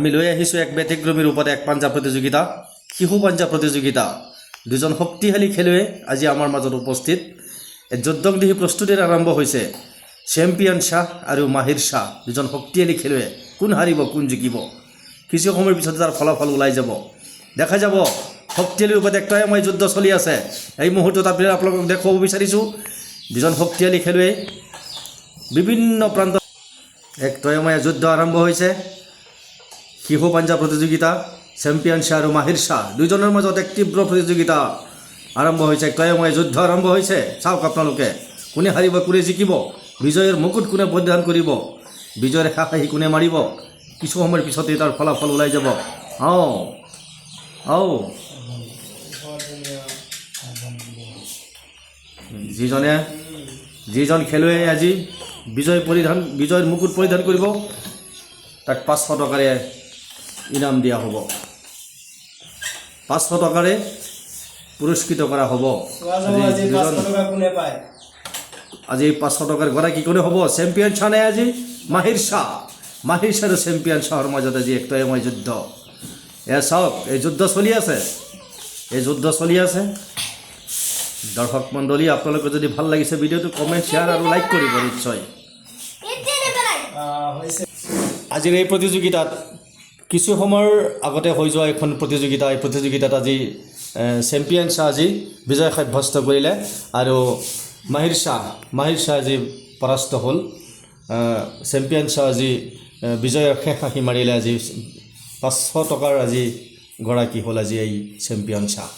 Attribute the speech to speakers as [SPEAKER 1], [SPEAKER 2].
[SPEAKER 1] আমি লৈ আহিছোঁ এক ব্যতিক্ৰমী ৰূপত এক পাঞ্জা প্ৰতিযোগিতা, শিশু পাঞ্জা প্ৰতিযোগিতা। দুজন শক্তিশালী খেলুৱৈ আজি আমাৰ মাজত উপস্থিত। যুদ্ধক দিহি প্ৰস্তুতিৰ আৰম্ভ হৈছে। চেম্পিয়ন শ্বাহ আৰু মাহিৰ শ্বাহ দুজন শক্তিশালী খেলুৱৈ। কোন হাৰিব কোন জিকিব কিছু সময়ৰ পিছতে তাৰ ফলাফল ওলাই যাব, দেখা যাব। শক্তিশালী ৰূপত এক তয়ময় যুদ্ধ চলি আছে। এই মুহূৰ্তত আপোনালোকক দেখুৱাব বিচাৰিছোঁ দুজন শক্তিশালী খেলুৱৈ বিভিন্ন প্ৰান্তত এক তয়ময় যুদ্ধ আৰম্ভ হৈছে। শিশু পাঞ্জা প্ৰতিযোগিতা, চেম্পিয়ন শ্বাহ আৰু মাহিৰ শ্বাহ দুজনৰ মাজত এক তীব্ৰ প্ৰতিযোগিতা আৰম্ভ হৈছে। এক তয়ময় যুদ্ধ আৰম্ভ হৈছে। চাওক আপোনালোকে কোনে হাৰিব কোনে জিকিব, বিজয়ৰ মুকুট কোনে পৰিধান কৰিব, বিজয়ৰ হাঁহি কোনে মাৰিব, কিছু সময়ৰ পিছতে তাৰ ফলাফল ওলাই যাব। যিজন খেলুৱৈ আজি বিজয়ৰ মুকুট পৰিধান কৰিব তাক 500 টকাৰে ইনাম দিয়া হ'ব, 500 টকাৰে পুৰস্কৃত কৰা হ'ব। আজি 500 টকাৰ গৰাকী কোনে হ'ব? চেম্পিয়ন শ্বাহ নে আজি মাহিৰ শ্বাহ? মাহিৰ শ্বাহ আৰু চেম্পিয়ন শ্বাহৰ মাজত আজি এক তয়ময় যুদ্ধ। এয়া চাওক, এই যুদ্ধ চলি আছে। দৰ্শক মণ্ডলী, আপোনালোকে যদি ভাল লাগিছে ভিডিঅ'টো কমেণ্ট, শ্বেয়াৰ আৰু লাইক কৰিব নিশ্চয়। আজিৰ এই প্ৰতিযোগিতাত কিছু সময়ৰ আগতে হৈ যোৱা এখন প্ৰতিযোগিতা, এই প্ৰতিযোগিতাত আজি চেম্পিয়ন শ্বাহ আজি বিজয় সাব্যস্ত কৰিলে আৰু মাহিৰ শ্বাহ আজি পৰাস্ত হ'ল। চেম্পিয়ন শ্বাহ আজি বিজয়ৰ শেষ হাঁহি মাৰিলে। আজি 500 টকাৰ আজি গৰাকী হ'ল আজি এই চেম্পিয়ন শ্বাহ।